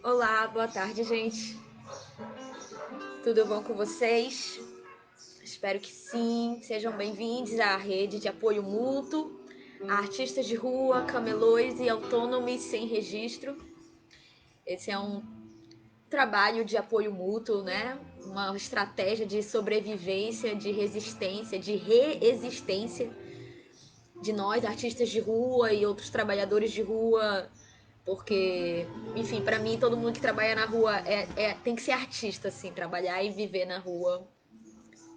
Olá, boa tarde, gente. Tudo bom com vocês? Espero que sim. Sejam bem-vindos à rede de apoio mútuo a artistas de rua, camelôs e autônomos sem registro. Esse é um trabalho de apoio mútuo, né? Uma estratégia de sobrevivência, de resistência, de reexistência de nós, artistas de rua e outros trabalhadores de rua, porque, enfim, para mim, todo mundo que trabalha na rua tem que ser artista, assim, trabalhar e viver na rua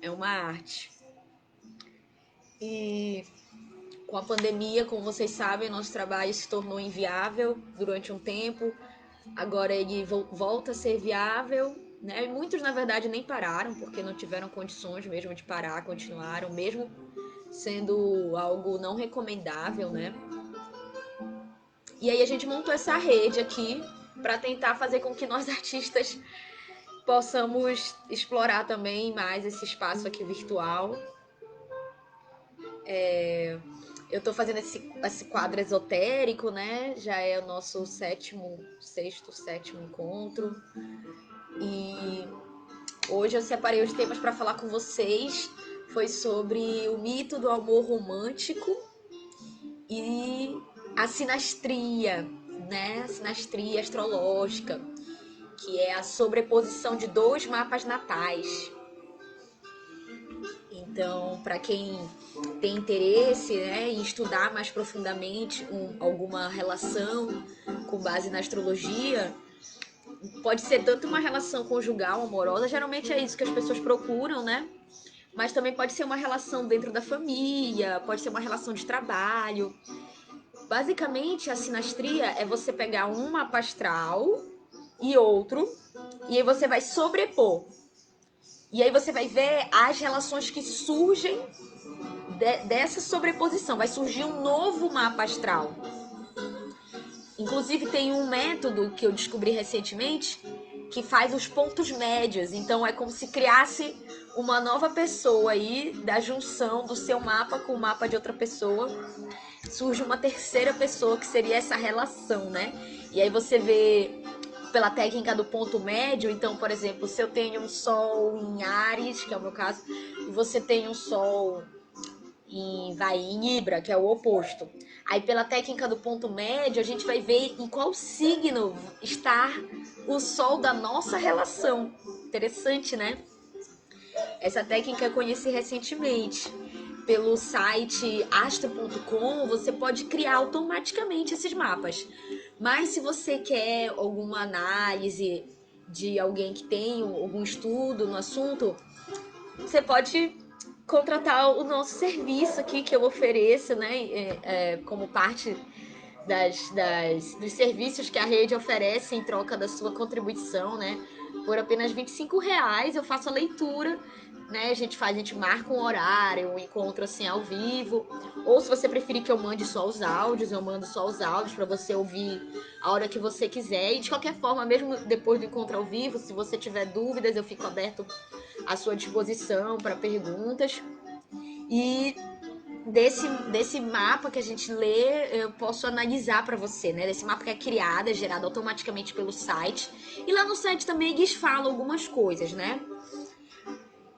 é uma arte. E com a pandemia, como vocês sabem, nosso trabalho se tornou inviável durante um tempo, agora ele volta a ser viável, né? E muitos, na verdade, nem pararam, porque não tiveram condições mesmo de parar, continuaram, mesmo sendo algo não recomendável, né? E aí a gente montou essa rede aqui para tentar fazer com que nós artistas possamos explorar também mais esse espaço aqui virtual. Eu estou fazendo esse quadro esotérico, né? Já é o nosso sexto, sétimo encontro. E hoje eu separei os temas para falar com vocês. Foi sobre o mito do amor romântico e a sinastria, né? A sinastria astrológica, que é a sobreposição de dois mapas natais. Então, para quem tem interesse, né, em estudar mais profundamente alguma relação com base na astrologia, pode ser tanto uma relação conjugal, amorosa, geralmente é isso que as pessoas procuram, né? Mas também pode ser uma relação dentro da família, pode ser uma relação de trabalho. Basicamente, a sinastria é você pegar um mapa astral e outro, e aí você vai sobrepor. E aí você vai ver as relações que surgem dessa sobreposição. Vai surgir um novo mapa astral. Inclusive tem um método que eu descobri recentemente que faz os pontos médios. Então é como se criasse uma nova pessoa aí da junção do seu mapa com o mapa de outra pessoa. Surge uma terceira pessoa que seria essa relação, né? E aí você vê pela técnica do ponto médio. Então, por exemplo, se eu tenho um sol em Áries, que é o meu caso, e você tem um sol em Libra, que é o oposto. Aí, pela técnica do ponto médio, a gente vai ver em qual signo está o sol da nossa relação. Interessante, né? Essa técnica eu conheci recentemente. Pelo site astro.com, você pode criar automaticamente esses mapas. Mas se você quer alguma análise de alguém que tem algum estudo no assunto, você pode contratar o nosso serviço aqui que eu ofereço, né? Como parte dos serviços que a rede oferece em troca da sua contribuição, né? Por apenas R$ 25 eu faço a leitura, né? A gente marca um horário, um encontro assim ao vivo. Ou se você preferir que eu mande só os áudios, eu mando só os áudios para você ouvir a hora que você quiser. E de qualquer forma, mesmo depois do encontro ao vivo, se você tiver dúvidas, eu fico aberto à sua disposição para perguntas. E desse mapa que a gente lê, eu posso analisar para você, né? Desse mapa que é criado, é gerado automaticamente pelo site. E lá no site também eles falam algumas coisas, né?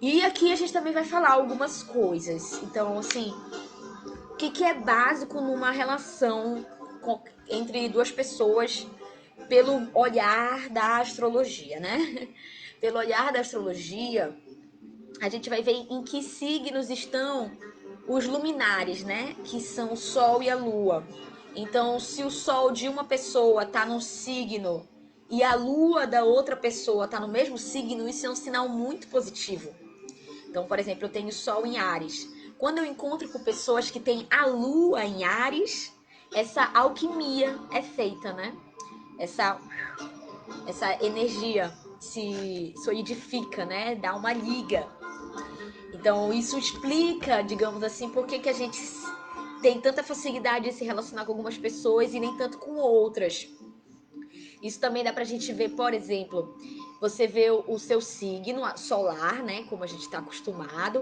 E aqui a gente também vai falar algumas coisas. Então, assim, o que é básico numa relação entre duas pessoas pelo olhar da astrologia, né? Pelo olhar da astrologia, a gente vai ver em que signos estão os luminares, né? Que são o Sol e a Lua. Então, se o Sol de uma pessoa está num signo e a Lua da outra pessoa está no mesmo signo, isso é um sinal muito positivo. Então, por exemplo, eu tenho Sol em Áries. Quando eu encontro com pessoas que têm a Lua em Áries, essa alquimia é feita, né? Essa energia se solidifica, né? Dá uma liga. Então, isso explica, digamos assim, por que a gente tem tanta facilidade de se relacionar com algumas pessoas e nem tanto com outras. Isso também dá pra gente ver, por exemplo, você vê o seu signo solar, né? Como a gente está acostumado.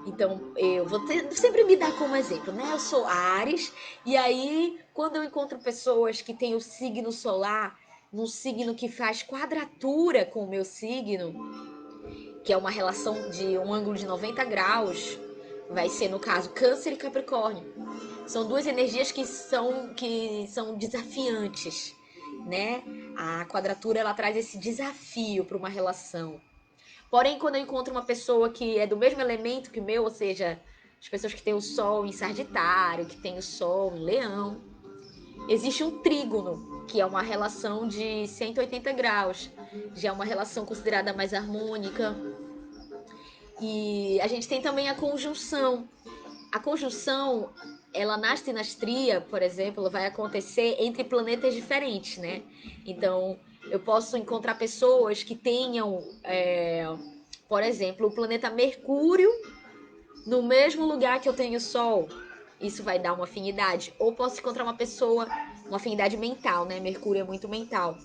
Então, eu vou sempre me dar como exemplo, né? Eu sou Áries, e aí, quando eu encontro pessoas que têm o signo solar num signo que faz quadratura com o meu signo, que é uma relação de um ângulo de 90 graus, vai ser, no caso, Câncer e Capricórnio. São duas energias que são desafiantes, né? A quadratura, ela traz esse desafio para uma relação. Porém, quando eu encontro uma pessoa que é do mesmo elemento que o meu, ou seja, as pessoas que têm o Sol em Sagitário, que têm o Sol em Leão, existe um trígono, que é uma relação de 180 graus. Já é uma relação considerada mais harmônica. E a gente tem também a conjunção. A conjunção, ela na sinastria, por exemplo, vai acontecer entre planetas diferentes, né? Então, eu posso encontrar pessoas que tenham, por exemplo, o planeta Mercúrio no mesmo lugar que eu tenho o Sol. Isso vai dar uma afinidade. Ou posso encontrar uma pessoa, uma afinidade mental, né? Mercúrio é muito mental.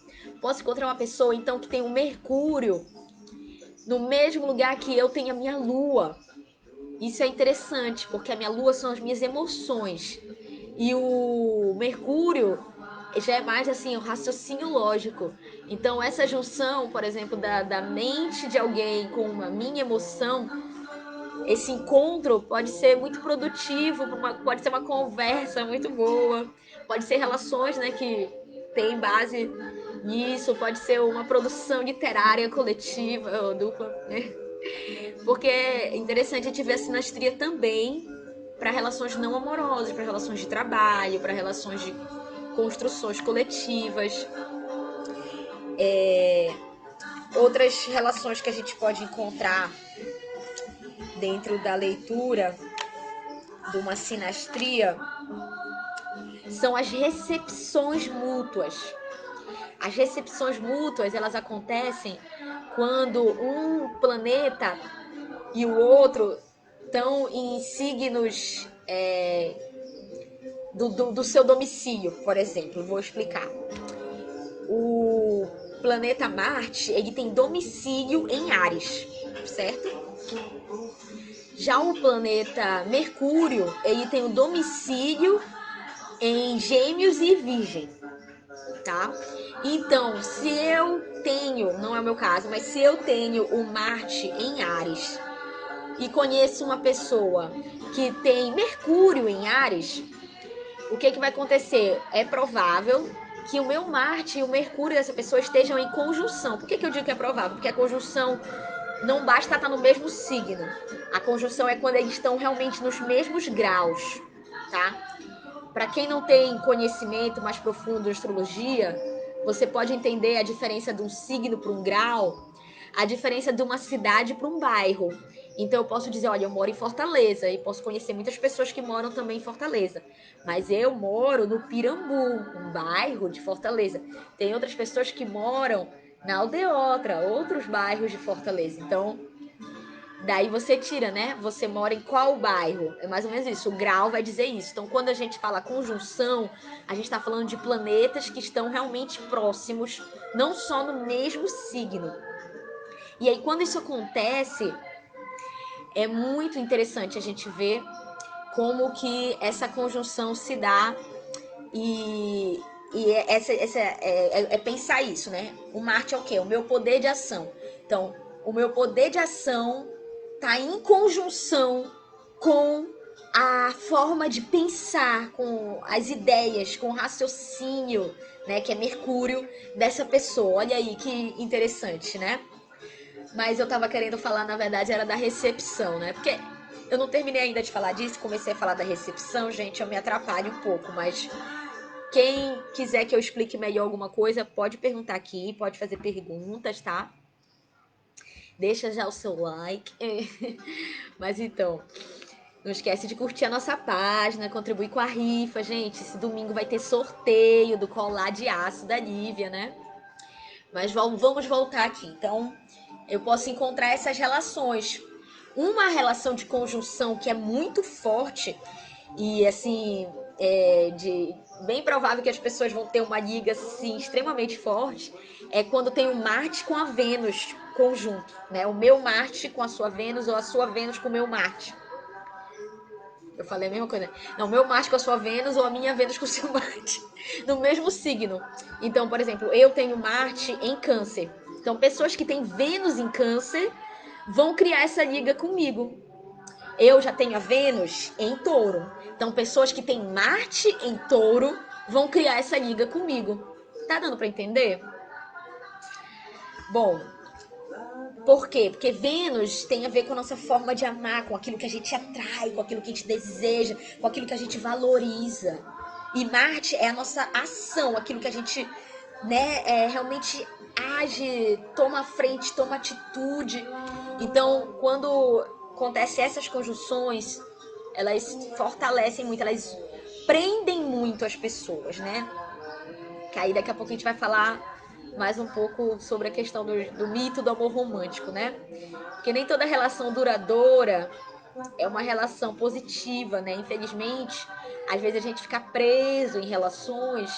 Posso encontrar uma pessoa, então, que tem o Mercúrio no mesmo lugar que eu tenho a minha Lua. Isso é interessante, porque a minha Lua são as minhas emoções. E o Mercúrio já é mais assim, o raciocínio lógico. Então, essa junção, por exemplo, da mente de alguém com a minha emoção, esse encontro pode ser muito produtivo, pode ser uma conversa muito boa, pode ser relações, né, que tem base nisso, pode ser uma produção literária coletiva ou dupla, né? Porque é interessante a gente ver a sinastria também para relações não amorosas, para relações de trabalho, para relações de construções coletivas. Outras relações que a gente pode encontrar dentro da leitura de uma sinastria são as recepções mútuas. As recepções mútuas, elas acontecem quando um planeta e o outro estão em signos do seu domicílio, por exemplo. Vou explicar. O planeta Marte, ele tem domicílio em Áries, certo? Já o planeta Mercúrio, ele tem o domicílio em Gêmeos e Virgem, tá? Então, se eu tenho, não é o meu caso, mas se eu tenho o Marte em Áries e conheço uma pessoa que tem Mercúrio em Áries, o que vai acontecer? É provável que o meu Marte e o Mercúrio dessa pessoa estejam em conjunção. Por que eu digo que é provável? Porque a conjunção não basta estar no mesmo signo. A conjunção é quando eles estão realmente nos mesmos graus, tá? Para quem não tem conhecimento mais profundo de astrologia, você pode entender a diferença de um signo para um grau, a diferença de uma cidade para um bairro. Então eu posso dizer, olha, eu moro em Fortaleza e posso conhecer muitas pessoas que moram também em Fortaleza. Mas eu moro no Pirambu, um bairro de Fortaleza. Tem outras pessoas que moram na Aldeotra, outros bairros de Fortaleza. Então, daí você tira, né? Você mora em qual bairro? É mais ou menos isso. O grau vai dizer isso. Então, quando a gente fala conjunção, a gente está falando de planetas que estão realmente próximos, não só no mesmo signo. E aí, quando isso acontece, é muito interessante a gente ver como que essa conjunção se dá e é pensar isso, né? O Marte é o quê? O meu poder de ação. Então, o meu poder de ação está em conjunção com a forma de pensar, com as ideias, com o raciocínio, né? Que é Mercúrio dessa pessoa. Olha aí que interessante, né? Mas eu tava querendo falar, na verdade, era da recepção, né? Porque eu não terminei ainda de falar disso, comecei a falar da recepção, gente, eu me atrapalho um pouco, mas quem quiser que eu explique melhor alguma coisa, pode perguntar aqui, pode fazer perguntas, tá? Deixa já o seu like. Mas então, não esquece de curtir a nossa página, contribuir com a rifa, gente. Esse domingo vai ter sorteio do colar de aço da Lívia, né? Mas vamos voltar aqui. Então, eu posso encontrar essas relações. Uma relação de conjunção que é muito forte E assim, bem provável que as pessoas vão ter uma liga assim, extremamente forte, é quando tem o Marte com a Vênus conjunto, né? O meu Marte com a sua Vênus ou a sua Vênus com o meu Marte. Eu falei a mesma coisa. Não, meu Marte com a sua Vênus ou a minha Vênus com o seu Marte. No mesmo signo. Então, por exemplo, eu tenho Marte em Câncer. Então, pessoas que têm Vênus em Câncer vão criar essa liga comigo. Eu já tenho a Vênus em Touro. Então, pessoas que têm Marte em Touro vão criar essa liga comigo. Tá dando para entender? Bom, por quê? Porque Vênus tem a ver com a nossa forma de amar, com aquilo que a gente atrai, com aquilo que a gente deseja, com aquilo que a gente valoriza. E Marte é a nossa ação, aquilo que a gente, né, realmente age, toma frente, toma atitude. Então, quando acontecem essas conjunções, elas fortalecem muito, elas prendem muito as pessoas, né? Que aí daqui a pouco a gente vai falar mais um pouco sobre a questão do mito do amor romântico, né? Porque nem toda relação duradoura é uma relação positiva, né? Infelizmente, às vezes a gente fica preso em relações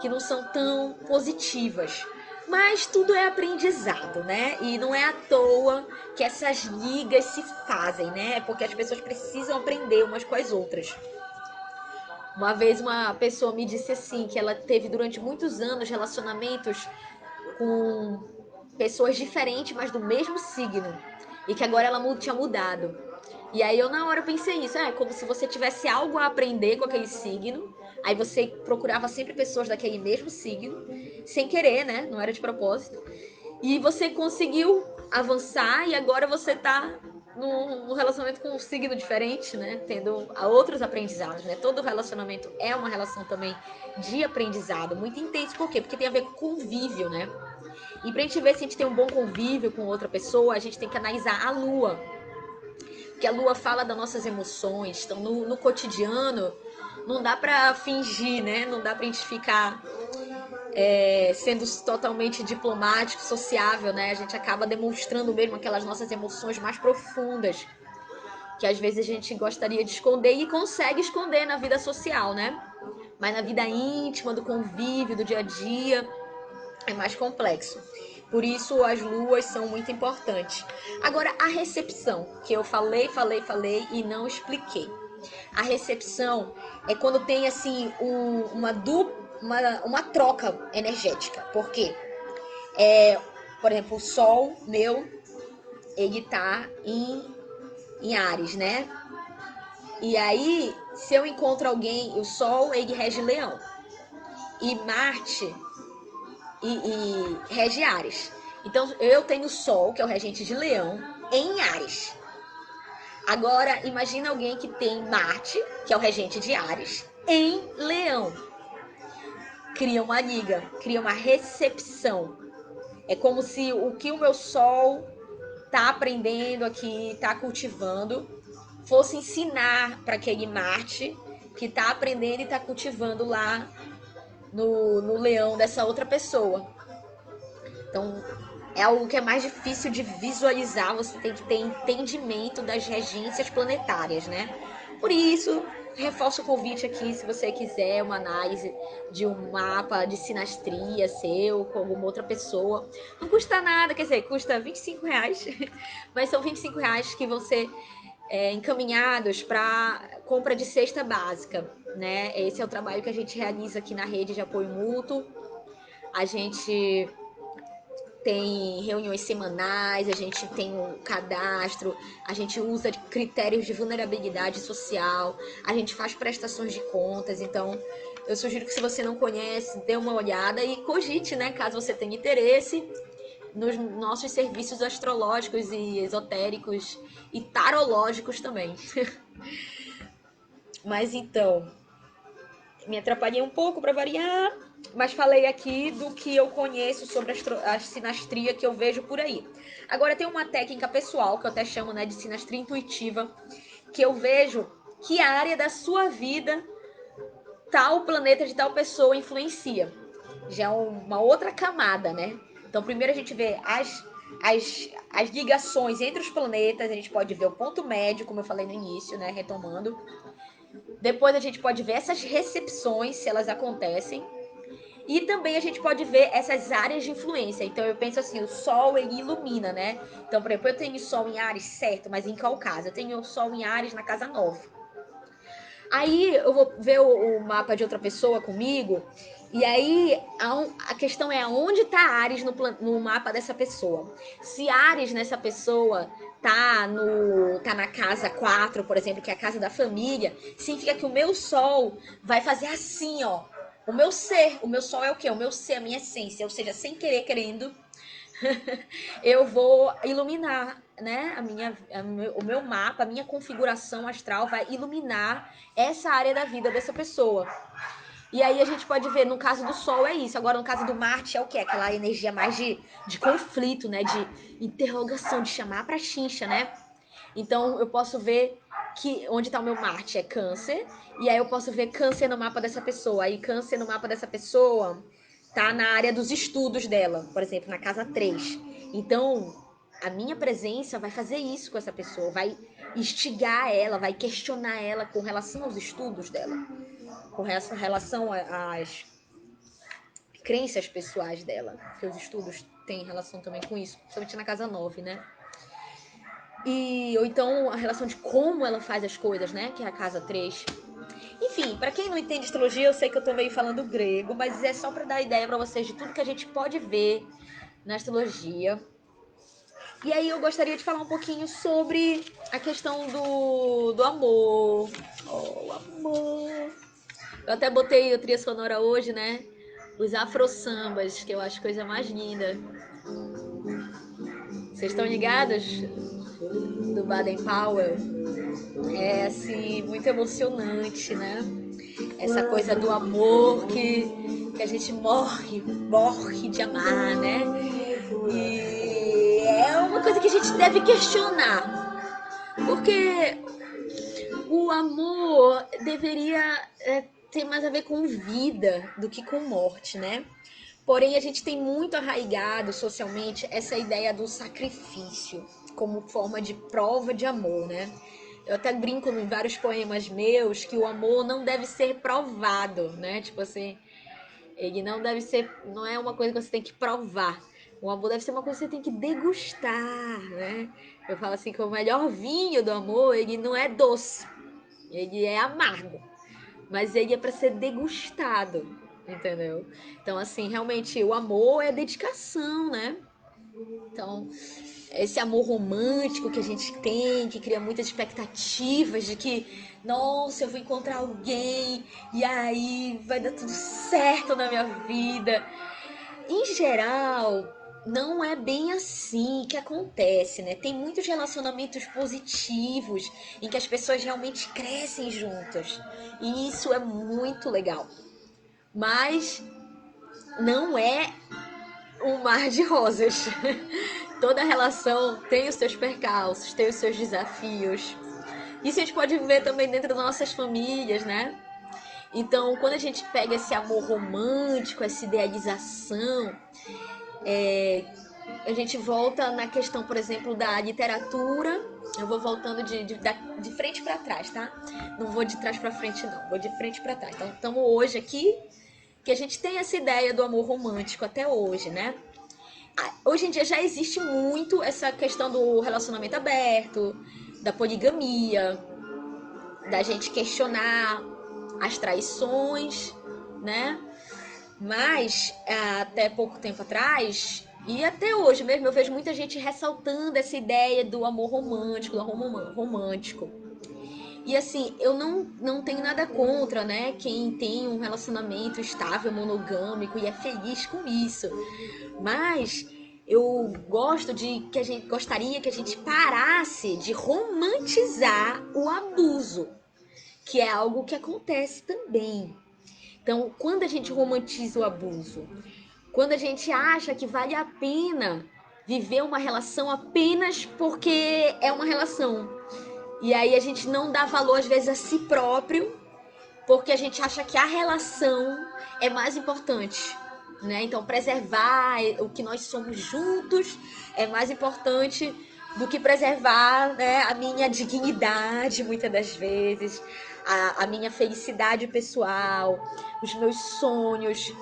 que não são tão positivas. Mas tudo é aprendizado, né? E não é à toa que essas ligas se fazem, né? Porque as pessoas precisam aprender umas com as outras. Uma vez uma pessoa me disse assim, que ela teve durante muitos anos relacionamentos com pessoas diferentes, mas do mesmo signo. E que agora ela tinha mudado. E aí eu na hora pensei isso, é como se você tivesse algo a aprender com aquele signo. Aí você procurava sempre pessoas daquele mesmo signo, sem querer, né? Não era de propósito. E você conseguiu avançar e agora você tá num relacionamento com um signo diferente, né? Tendo outros aprendizados, né? Todo relacionamento é uma relação também de aprendizado, muito intenso. Por quê? Porque tem a ver com convívio, né? E pra gente ver se a gente tem um bom convívio com outra pessoa, a gente tem que analisar a lua. Porque a lua fala das nossas emoções. Então, no cotidiano, não dá pra fingir, né? Não dá pra gente ficar sendo totalmente diplomático, sociável, né? A gente acaba demonstrando mesmo aquelas nossas emoções mais profundas, que às vezes a gente gostaria de esconder e consegue esconder na vida social, né? Mas na vida íntima, do convívio, do dia a dia, é mais complexo. Por isso as luas são muito importantes. Agora a recepção, que eu falei e não expliquei. A recepção é quando tem assim uma troca energética. Por quê? Por exemplo, o Sol meu, ele tá em Áries, né? E aí, se eu encontro alguém, o Sol, ele rege Leão. E Marte rege Áries. Então, eu tenho o Sol, que é o regente de Leão, em Áries. Agora, imagina alguém que tem Marte, que é o regente de Áries, em Leão. Cria uma liga, cria uma recepção. É como se o que o meu Sol tá aprendendo aqui, tá cultivando, fosse ensinar para aquele Marte que tá aprendendo e tá cultivando lá no leão dessa outra pessoa. Então, é algo que é mais difícil de visualizar, você tem que ter entendimento das regências planetárias, né? Por isso, reforço o convite aqui, se você quiser uma análise de um mapa de sinastria seu com alguma outra pessoa. Não custa nada, quer dizer, custa R$ 25, mas são R$ 25 que vão ser encaminhados para compra de cesta básica, né? Esse é o trabalho que a gente realiza aqui na rede de apoio mútuo. A gente tem reuniões semanais, a gente tem um cadastro, a gente usa critérios de vulnerabilidade social, a gente faz prestações de contas. Então, eu sugiro que, se você não conhece, dê uma olhada e cogite, né, caso você tenha interesse, nos nossos serviços astrológicos e esotéricos e tarológicos também. Mas então, me atrapalhei um pouco para variar, mas falei aqui do que eu conheço sobre a sinastria que eu vejo por aí. Agora tem uma técnica pessoal, que eu até chamo, né, de sinastria intuitiva, que eu vejo que a área da sua vida tal planeta de tal pessoa influencia. Já é uma outra camada, né? Então, primeiro a gente vê as ligações entre os planetas, a gente pode ver o ponto médio, como eu falei no início, né? Retomando. Depois a gente pode ver essas recepções, se elas acontecem. E também a gente pode ver essas áreas de influência. Então eu penso assim, o Sol ele ilumina, né? Então, por exemplo, eu tenho Sol em Áries, certo, mas em qual casa? Eu tenho Sol em Áries na casa 9. Aí eu vou ver o mapa de outra pessoa comigo, e aí a questão é aonde tá Ares no mapa dessa pessoa. Se Ares nessa pessoa tá na casa 4, por exemplo, que é a casa da família, significa que o meu Sol vai fazer assim, ó. O meu Sol é o quê? O meu ser, a minha essência, ou seja, sem querer, querendo, eu vou iluminar, né? O meu mapa, a minha configuração astral vai iluminar essa área da vida dessa pessoa. E aí a gente pode ver, no caso do Sol é isso. Agora, no caso do Marte é o quê? Aquela energia mais de conflito, né? De interrogação, de chamar pra chincha, né? Então eu posso ver que onde está o meu Marte é Câncer, e aí eu posso ver Câncer no mapa dessa pessoa. Aí Câncer no mapa dessa pessoa tá na área dos estudos dela, por exemplo, na casa 3. Então, a minha presença vai fazer isso com essa pessoa, vai instigar ela, vai questionar ela com relação aos estudos dela, com relação às crenças pessoais dela, porque os estudos têm relação também com isso, principalmente na casa 9, né? Ou então a relação de como ela faz as coisas, né? Que é a casa 3. Enfim, para quem não entende astrologia, eu sei que eu tô meio falando grego, mas é só para dar ideia para vocês de tudo que a gente pode ver na astrologia. E aí eu gostaria de falar um pouquinho sobre a questão do amor. Oh, o amor. Eu até botei a trilha sonora hoje, né? Os afro-sambas, que eu acho coisa mais linda. Vocês estão ligados? Do Baden Powell. É assim, muito emocionante, né? Essa coisa do amor que a gente morre de amar, né? E é uma coisa que a gente deve questionar. Porque o amor deveria ter mais a ver com vida do que com morte, né? Porém, a gente tem muito arraigado socialmente essa ideia do sacrifício como forma de prova de amor, né? Eu até brinco em vários poemas meus que o amor não deve ser provado, né? Tipo assim, ele não deve ser, não é uma coisa que você tem que provar. O amor deve ser uma coisa que você tem que degustar, né? Eu falo assim que o melhor vinho do amor, ele não é doce, ele é amargo, mas ele é para ser degustado, entendeu? Então, assim, realmente o amor é dedicação, né? Então, esse amor romântico que a gente tem, que cria muitas expectativas de que, nossa, eu vou encontrar alguém e aí vai dar tudo certo na minha vida. Em geral, não é bem assim que acontece, né? Tem muitos relacionamentos positivos em que as pessoas realmente crescem juntas. E isso é muito legal. Mas não é um mar de rosas. Toda relação tem os seus percalços, tem os seus desafios. Isso a gente pode ver também dentro das nossas famílias, né? Então, quando a gente pega esse amor romântico, essa idealização, a gente volta na questão, por exemplo, da literatura. Eu vou voltando de frente para trás, tá? Não vou de trás para frente, não. Vou de frente para trás. Então, estamos hoje aqui, que a gente tem essa ideia do amor romântico até hoje, né? Hoje em dia já existe muito essa questão do relacionamento aberto, da poligamia, da gente questionar as traições, né? Mas até pouco tempo atrás, e até hoje mesmo, eu vejo muita gente ressaltando essa ideia do amor romântico, do amor romântico. E assim, eu não tenho nada contra, né? Quem tem um relacionamento estável, monogâmico e é feliz com isso. Mas eu gostaria que a gente parasse de romantizar o abuso, que é algo que acontece também. Então, quando a gente romantiza o abuso, quando a gente acha que vale a pena viver uma relação apenas porque é uma relação, e aí a gente não dá valor às vezes a si próprio, porque a gente acha que a relação é mais importante, né? Então preservar o que nós somos juntos é mais importante do que preservar, né, a minha dignidade muitas das vezes, a minha felicidade pessoal, os meus sonhos.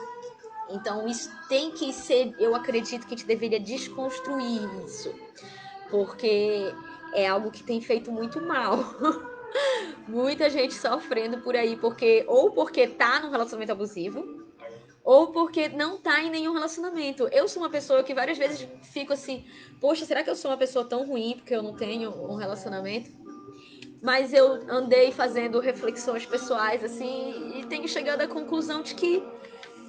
Então isso tem que ser, eu acredito que a gente deveria desconstruir isso, porque é algo que tem feito muito mal. Muita gente sofrendo por aí, porque tá num relacionamento abusivo, ou porque não tá em nenhum relacionamento. Eu sou uma pessoa que várias vezes fico assim, poxa, será que eu sou uma pessoa tão ruim porque eu não tenho um relacionamento? Mas eu andei fazendo reflexões pessoais assim e tenho chegado à conclusão de que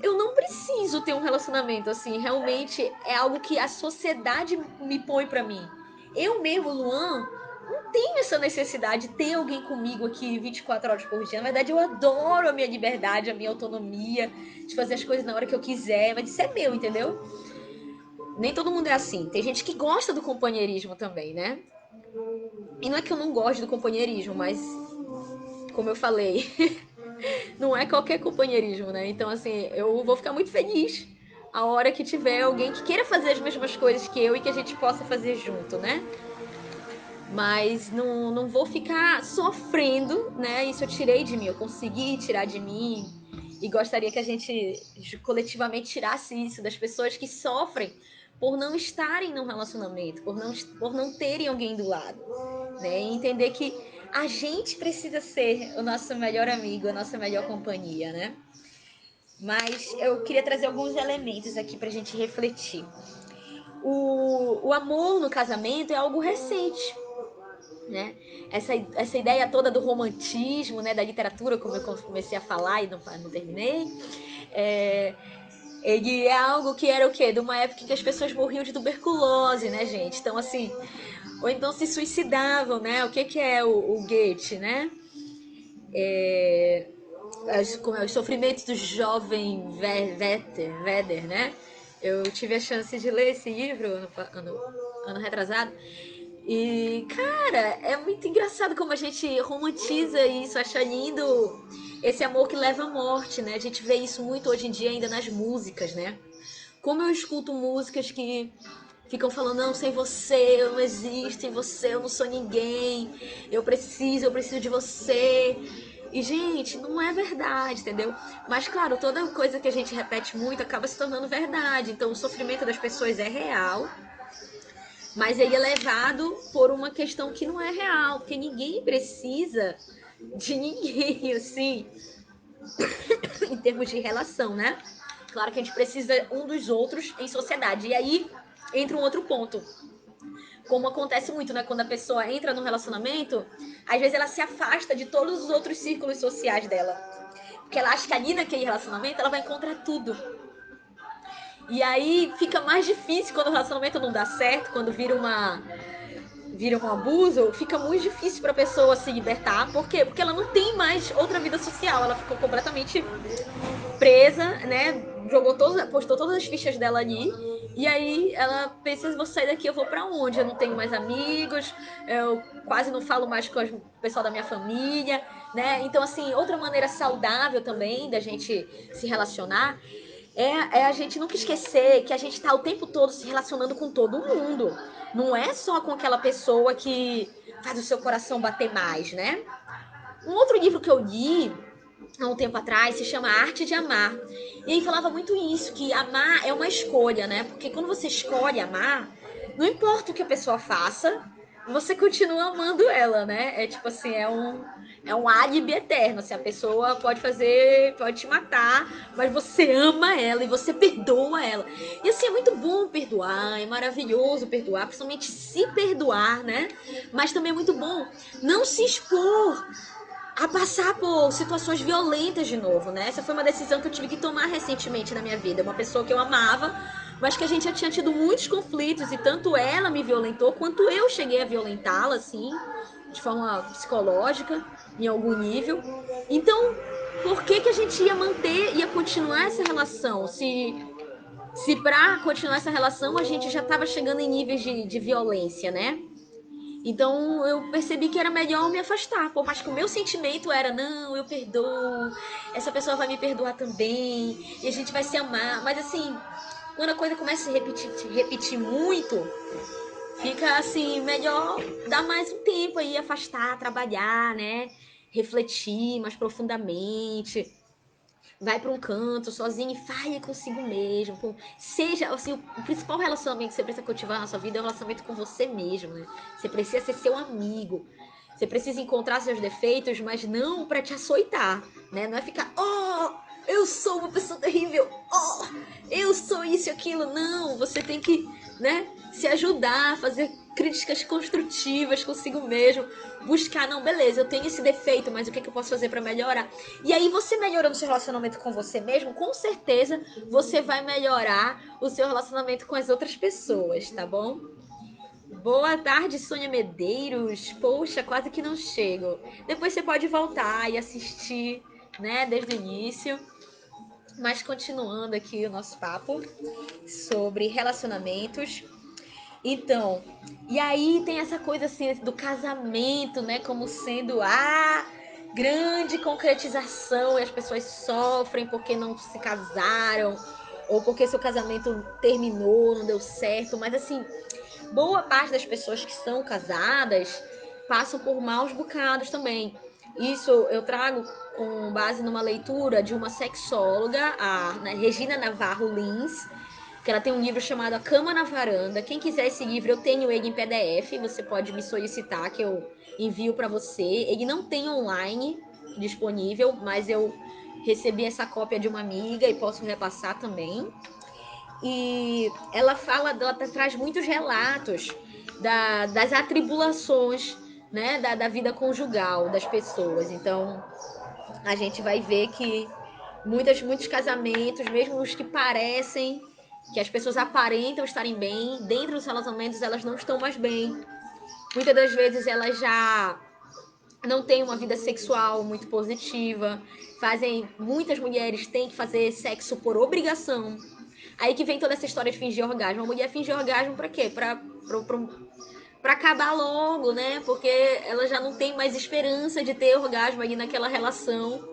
eu não preciso ter um relacionamento assim, realmente é algo que a sociedade me põe pra mim. Eu mesmo, Luan, não tenho essa necessidade de ter alguém comigo aqui 24 horas por dia. Na verdade, eu adoro a minha liberdade, a minha autonomia, de fazer as coisas na hora que eu quiser, mas isso é meu, entendeu? Nem todo mundo é assim. Tem gente que gosta do companheirismo também, né? E não é que eu não gosto do companheirismo, mas como eu falei, não é qualquer companheirismo, né? Então, assim, eu vou ficar muito feliz a hora que tiver alguém que queira fazer as mesmas coisas que eu e que a gente possa fazer junto, né? Mas não vou ficar sofrendo, né? Isso eu tirei de mim, eu consegui tirar de mim. E gostaria que a gente coletivamente tirasse isso das pessoas que sofrem por não estarem num relacionamento, por não terem alguém do lado, né? E entender que a gente precisa ser o nosso melhor amigo, a nossa melhor companhia, né? Mas eu queria trazer alguns elementos aqui pra gente refletir. O amor no casamento é algo recente, né? Essa ideia toda do romantismo, né, da literatura, como eu comecei a falar e não terminei, é, ele é algo que era o quê? De uma época em que as pessoas morriam de tuberculose, né, gente? Então, assim, ou então se suicidavam, né? O que, que é o Goethe, né? Os sofrimentos do jovem Werder, né? Eu tive a chance de ler esse livro ano retrasado. E, cara, é muito engraçado como a gente romantiza isso, acha lindo esse amor que leva à morte, né? A gente vê isso muito hoje em dia ainda nas músicas, né? Como eu escuto músicas que ficam falando, não, sem você eu não existo, sem você eu não sou ninguém, eu preciso de você. E, gente, não é verdade, entendeu? Mas, claro, toda coisa que a gente repete muito acaba se tornando verdade. Então, o sofrimento das pessoas é real, mas ele é levado por uma questão que não é real, porque ninguém precisa de ninguém, assim, em termos de relação, né? Claro que a gente precisa um dos outros em sociedade. E aí entra um outro ponto. Como acontece muito, né? Quando a pessoa entra num relacionamento, às vezes ela se afasta de todos os outros círculos sociais dela. Porque ela acha que ali naquele relacionamento ela vai encontrar tudo. E aí fica mais difícil quando o relacionamento não dá certo, quando vira um abuso, fica muito difícil para a pessoa se libertar. Por quê? Porque ela não tem mais outra vida social, ela ficou completamente presa, né? Postou todas as fichas dela ali. E aí ela pensa, vou sair daqui, eu vou para onde? Eu não tenho mais amigos, eu quase não falo mais com o pessoal da minha família, né? Então, assim, outra maneira saudável também da gente se relacionar é a gente nunca esquecer que a gente tá o tempo todo se relacionando com todo mundo. Não é só com aquela pessoa que faz o seu coração bater mais, né? Um outro livro que eu li há um tempo atrás se chama Arte de Amar. E aí falava muito isso, que amar é uma escolha, né? Porque quando você escolhe amar, não importa o que a pessoa faça, você continua amando ela, né? É tipo assim, é um álibi eterno. Assim, a pessoa pode fazer, pode te matar, mas você ama ela e você perdoa ela. E assim, é muito bom perdoar, é maravilhoso perdoar, principalmente se perdoar, né? Mas também é muito bom não se expor a passar por situações violentas de novo, né? Essa foi uma decisão que eu tive que tomar recentemente na minha vida. Uma pessoa que eu amava, mas que a gente já tinha tido muitos conflitos e tanto ela me violentou quanto eu cheguei a violentá-la, assim, de forma psicológica, em algum nível. Então, por que que a gente ia manter, ia continuar essa relação? Se pra continuar essa relação a gente já estava chegando em níveis de violência, né? Então eu percebi que era melhor me afastar, por mais que o meu sentimento era, não, eu perdoo, essa pessoa vai me perdoar também, e a gente vai se amar. Mas assim, quando a coisa começa a se repetir muito, fica assim, melhor dar mais um tempo aí, afastar, trabalhar, né? refletir mais profundamente. Vai para um canto sozinho e fale consigo mesmo. Seja, assim, o principal relacionamento que você precisa cultivar na sua vida é o relacionamento com você mesmo, né? Você precisa ser seu amigo. Você precisa encontrar seus defeitos, mas não para te açoitar, né? Não é ficar, oh, eu sou uma pessoa terrível, oh, eu sou isso e aquilo. Não, você tem que, né, se ajudar, fazer críticas construtivas consigo mesmo, buscar, não, beleza, eu tenho esse defeito, mas o que, é que eu posso fazer para melhorar? E aí você melhorando o seu relacionamento com você mesmo, com certeza você vai melhorar o seu relacionamento com as outras pessoas, tá bom? Boa tarde, Sônia Medeiros. Poxa, quase que não chego. Depois você pode voltar e assistir, né, desde o início. Mas continuando aqui o nosso papo sobre relacionamentos. Então, e aí tem essa coisa assim do casamento, né, como sendo a grande concretização e as pessoas sofrem porque não se casaram ou porque seu casamento terminou, não deu certo, mas assim, boa parte das pessoas que são casadas passam por maus bocados também. Isso eu trago com base numa leitura de uma sexóloga, a Regina Navarro Lins, que ela tem um livro chamado A Cama na Varanda. Quem quiser esse livro, eu tenho ele em PDF, você pode me solicitar que eu envio para você. Ele não tem online disponível, mas eu recebi essa cópia de uma amiga e posso repassar também. E ela traz muitos relatos das atribulações, né, da vida conjugal das pessoas. Então, a gente vai ver que muitos casamentos, mesmo os que parecem, que as pessoas aparentam estarem bem, dentro dos relacionamentos elas não estão mais bem. Muitas das vezes elas já não têm uma vida sexual muito positiva, muitas mulheres têm que fazer sexo por obrigação. Aí que vem toda essa história de fingir orgasmo. A mulher finge orgasmo pra quê? Pra acabar logo, né? Porque ela já não tem mais esperança de ter orgasmo ali naquela relação.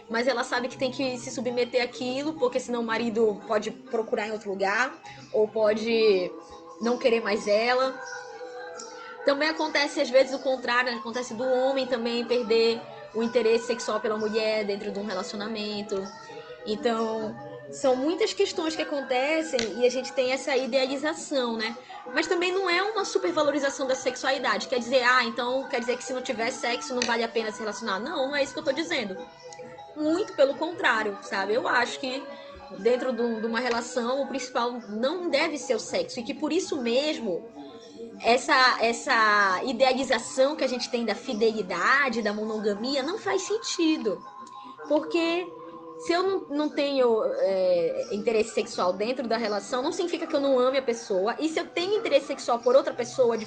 Mas ela sabe que tem que se submeter àquilo, porque senão o marido pode procurar em outro lugar, ou pode não querer mais ela. Também acontece, às vezes, o contrário, né? Acontece do homem também perder o interesse sexual pela mulher dentro de um relacionamento. Então, são muitas questões que acontecem e a gente tem essa idealização, né? Mas também não é uma supervalorização da sexualidade. Quer dizer, então quer dizer que se não tiver sexo não vale a pena se relacionar. Não, não é isso que eu tô dizendo. Muito pelo contrário, sabe? Eu acho que dentro de uma relação o principal não deve ser o sexo e que por isso mesmo essa idealização que a gente tem da fidelidade, da monogamia, não faz sentido. Porque se eu não tenho interesse sexual dentro da relação, não significa que eu não ame a pessoa. E se eu tenho interesse sexual por outra pessoa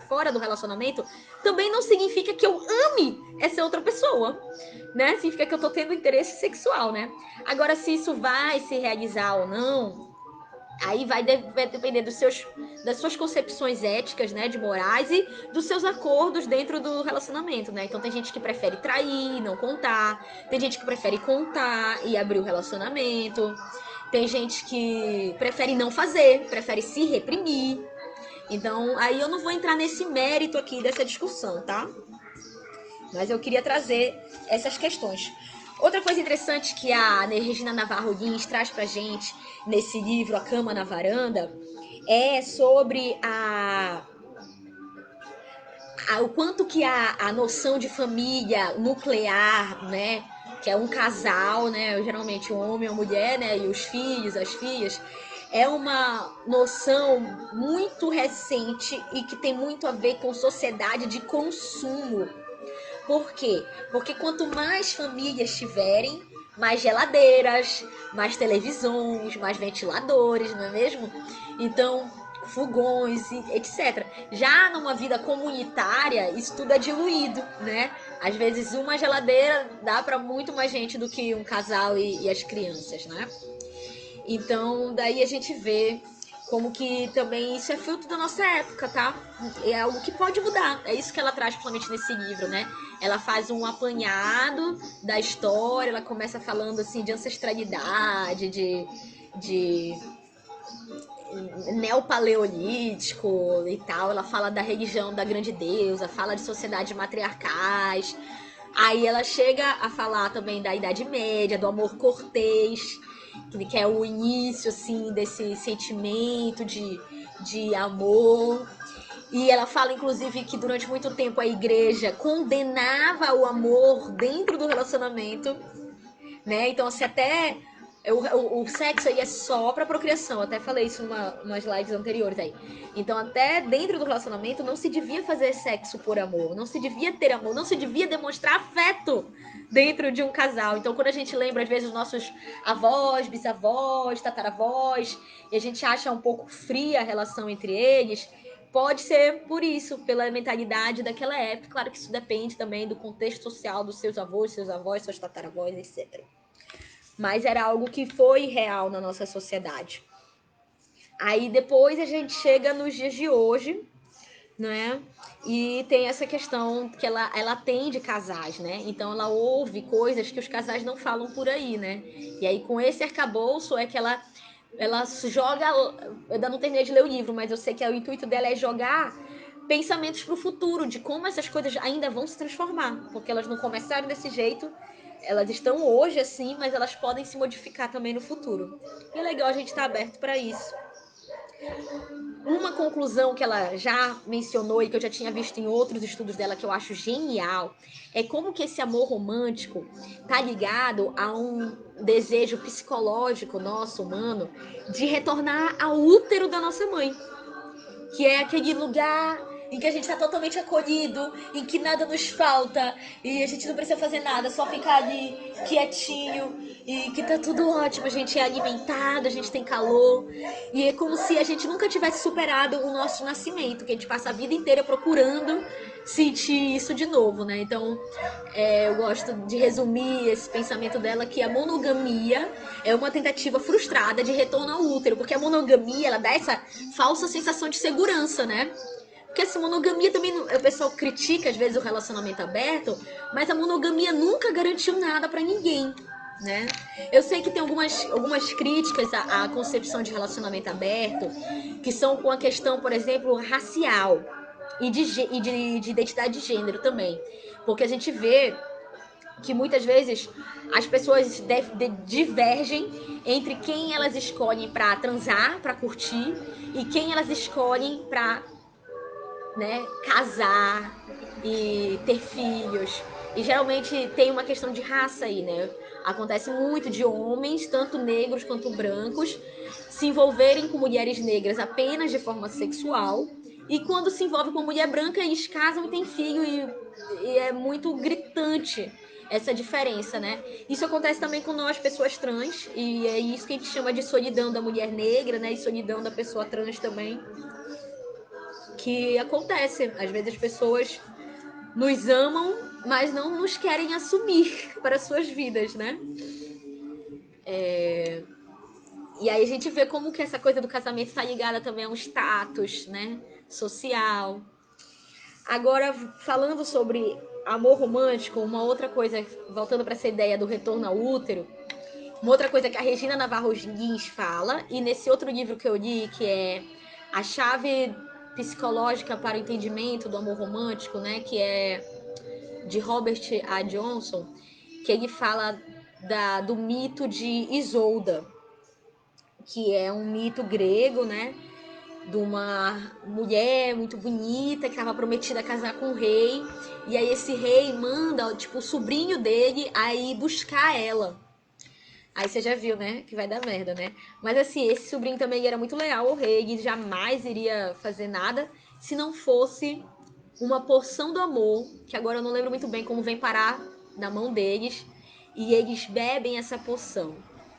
fora do relacionamento, também não significa que eu ame essa outra pessoa, né? Significa que eu tô tendo interesse sexual, né? Agora, se isso vai se realizar ou não, aí vai depender das suas concepções éticas, né, de morais e dos seus acordos dentro do relacionamento, né? Então tem gente que prefere trair, não contar, tem gente que prefere contar e abrir o relacionamento, tem gente que prefere não fazer, prefere se reprimir. Então aí eu não vou entrar nesse mérito aqui dessa discussão, tá? Mas eu queria trazer essas questões. Outra coisa interessante que a Regina Navarro Lins traz pra gente nesse livro A Cama na Varanda é sobre o quanto que a noção de família nuclear, né, que é um casal, né, geralmente um homem e uma mulher, né, e os filhos, as filhas, é uma noção muito recente e que tem muito a ver com sociedade de consumo. Por quê? Porque quanto mais famílias tiverem, mais geladeiras, mais televisões, mais ventiladores, não é mesmo? Então, fogões, etc. Já numa vida comunitária, isso tudo é diluído, né? Às vezes uma geladeira dá para muito mais gente do que um casal e as crianças, né? Então, daí a gente vê como que também isso é fruto da nossa época, tá? É algo que pode mudar. É isso que ela traz, principalmente nesse livro, né? Ela faz um apanhado da história, ela começa falando assim de ancestralidade, de neopaleolítico e tal. Ela fala da religião da grande deusa, fala de sociedades matriarcais, Aí ela chega a falar também da Idade Média, do amor cortês, que é o início, assim, desse sentimento de amor. E ela fala, inclusive, que durante muito tempo a igreja condenava o amor dentro do relacionamento, né? Então, assim, até o sexo aí é só pra procriação. Eu até falei isso umas lives anteriores aí. Então, até dentro do relacionamento, não se devia fazer sexo por amor. Não se devia ter amor. Não se devia demonstrar afeto dentro de um casal. Então, quando a gente lembra, às vezes, dos nossos avós, bisavós, tataravós, e a gente acha um pouco fria a relação entre eles, pode ser por isso, pela mentalidade daquela época. Claro que isso depende também do contexto social dos seus avós, seus tataravós, etc. Mas era algo que foi real na nossa sociedade. Aí depois a gente chega nos dias de hoje, né? E tem essa questão que ela atende casais, né? Então ela ouve coisas que os casais não falam por aí, né? E aí com esse arcabouço é que ela joga. Eu ainda não terminei de ler o livro, mas eu sei que o intuito dela é jogar pensamentos para o futuro, de como essas coisas ainda vão se transformar, porque elas não começaram desse jeito, elas estão hoje assim, mas elas podem se modificar também no futuro. E é legal a gente estar aberto para isso. Uma conclusão que ela já mencionou e que eu já tinha visto em outros estudos dela que eu acho genial é como que esse amor romântico tá ligado a um desejo psicológico nosso, humano, de retornar ao útero da nossa mãe, que é aquele lugar em que a gente está totalmente acolhido, em que nada nos falta e a gente não precisa fazer nada, só ficar ali quietinho e que tá tudo ótimo, a gente é alimentado, a gente tem calor e é como se a gente nunca tivesse superado o nosso nascimento, que a gente passa a vida inteira procurando sentir isso de novo, né? Então, eu gosto de resumir esse pensamento dela que a monogamia é uma tentativa frustrada de retorno ao útero, porque a monogamia ela dá essa falsa sensação de segurança, né? Porque essa monogamia também, o pessoal critica às vezes o relacionamento aberto, mas a monogamia nunca garantiu nada pra ninguém, né? Eu sei que tem algumas críticas à concepção de relacionamento aberto, que são com a questão, por exemplo, racial de identidade de gênero também. Porque a gente vê que muitas vezes as pessoas divergem entre quem elas escolhem para transar, para curtir, e quem elas escolhem para, né, casar e ter filhos. E geralmente tem uma questão de raça aí, né? Acontece muito de homens, tanto negros quanto brancos, se envolverem com mulheres negras apenas de forma sexual. E quando se envolve com uma mulher branca, eles casam e têm filho. E é muito gritante essa diferença, né? Isso acontece também com nós, pessoas trans. E é isso que a gente chama de solidão da mulher negra, né? E solidão da pessoa trans também, que acontece. Às vezes as pessoas nos amam, mas não nos querem assumir para suas vidas, né? E aí a gente vê como que essa coisa do casamento está ligada também a um status, né? Social. Agora, falando sobre amor romântico, uma outra coisa, voltando para essa ideia do retorno ao útero, uma outra coisa que a Regina Navarro Lins fala, e nesse outro livro que eu li, que é A Chave Psicológica para o Entendimento do Amor Romântico, né, que é de Robert A. Johnson, que ele fala do mito de Isolda, que é um mito grego, né, de uma mulher muito bonita que estava prometida a casar com o rei, e aí esse rei manda, tipo, o sobrinho dele aí buscar ela. Aí você já viu, né? Que vai dar merda, né? Mas assim, esse sobrinho também era muito leal ao rei. E jamais iria fazer nada se não fosse uma porção do amor, que agora eu não lembro muito bem como vem parar na mão deles. E eles bebem essa poção.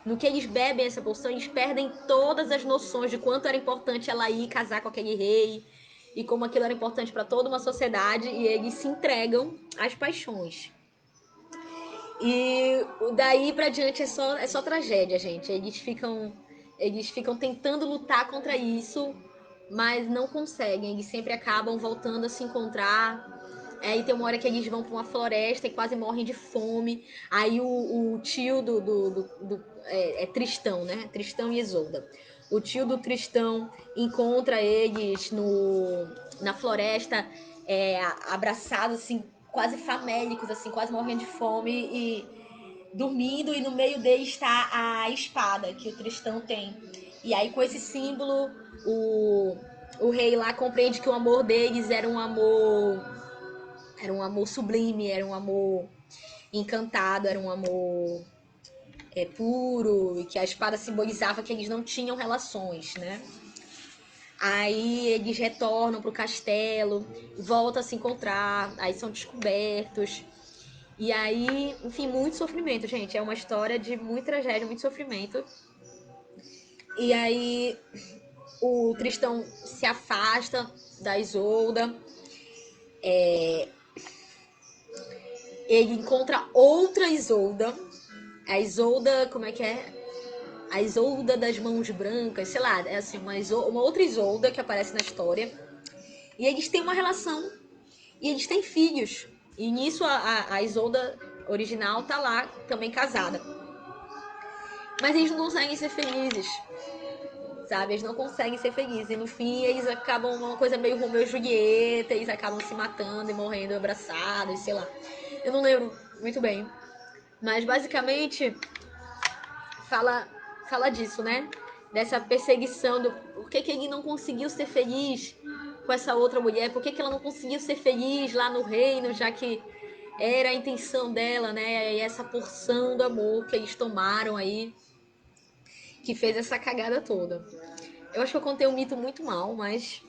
No que eles bebem essa poção, eles perdem todas as noções de quanto era importante ela ir casar com aquele rei. E como aquilo era importante para toda uma sociedade. E eles se entregam às paixões. E daí pra diante é só tragédia, gente. Eles ficam tentando lutar contra isso, mas não conseguem. Eles sempre acabam voltando a se encontrar. Aí tem uma hora que eles vão pra uma floresta e quase morrem de fome. Aí o tio é Tristão, né? Tristão e Isolda. O tio do Tristão encontra eles na floresta, abraçados assim, quase famélicos, assim, quase morrendo de fome e dormindo, e no meio deles está a espada que o Tristão tem. E aí, com esse símbolo, o rei lá compreende que o amor deles era um amor sublime, era um amor encantado, era um amor puro, e que a espada simbolizava que eles não tinham relações, né? Aí eles retornam pro castelo, voltam a se encontrar, aí são descobertos. E aí, enfim, muito sofrimento, gente. É uma história de muita tragédia, muito sofrimento. E aí o Tristão se afasta da Isolda. Ele encontra outra Isolda. A Isolda, como é que é? A Isolda das Mãos Brancas, sei lá, é assim, uma outra Isolda que aparece na história. E eles têm uma relação. E eles têm filhos. E nisso a Isolda original tá lá, também casada. Mas eles não conseguem ser felizes. Sabe? Eles não conseguem ser felizes. E no fim eles acabam uma coisa meio Romeu e Julieta. Eles acabam se matando e morrendo abraçados, sei lá. Eu não lembro muito bem. Mas basicamente fala, fala disso, né? Dessa perseguição do por que ele não conseguiu ser feliz com essa outra mulher, por que ela não conseguiu ser feliz lá no reino, já que era a intenção dela, né? E essa porção do amor que eles tomaram aí, que fez essa cagada toda. Eu acho que eu contei um mito muito mal, mas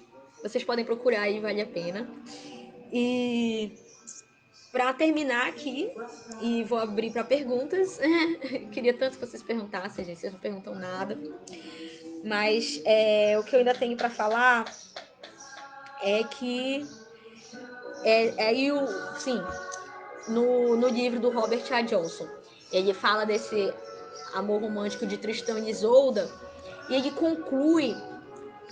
vocês podem procurar aí, vale a pena. E para terminar aqui, e vou abrir para perguntas. Queria tanto que vocês perguntassem, gente, vocês não perguntam nada. Mas o que eu ainda tenho para falar é que sim, no livro do Robert A. Johnson, ele fala desse amor romântico de Tristão e Isolda, e ele conclui,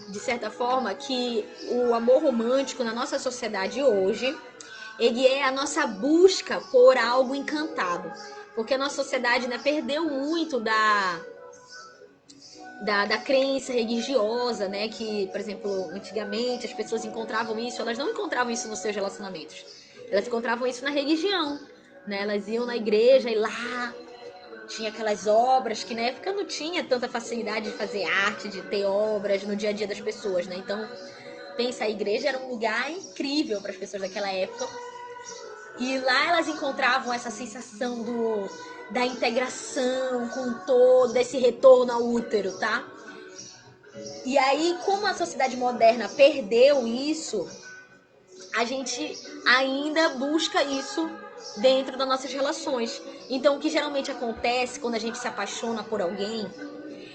de certa forma, que o amor romântico na nossa sociedade hoje, ele é a nossa busca por algo encantado. Porque a nossa sociedade, né, perdeu muito da crença religiosa, né? Que, por exemplo, antigamente as pessoas encontravam isso, elas não encontravam isso nos seus relacionamentos. Elas encontravam isso na religião, né? Elas iam na igreja e lá tinha aquelas obras que na época não tinha tanta facilidade de fazer arte, de ter obras no dia a dia das pessoas, né? Então, pensa, a igreja era um lugar incrível para as pessoas daquela época. E lá elas encontravam essa sensação da integração com o todo, desse retorno ao útero, tá? E aí, como a sociedade moderna perdeu isso, a gente ainda busca isso dentro das nossas relações. Então, o que geralmente acontece quando a gente se apaixona por alguém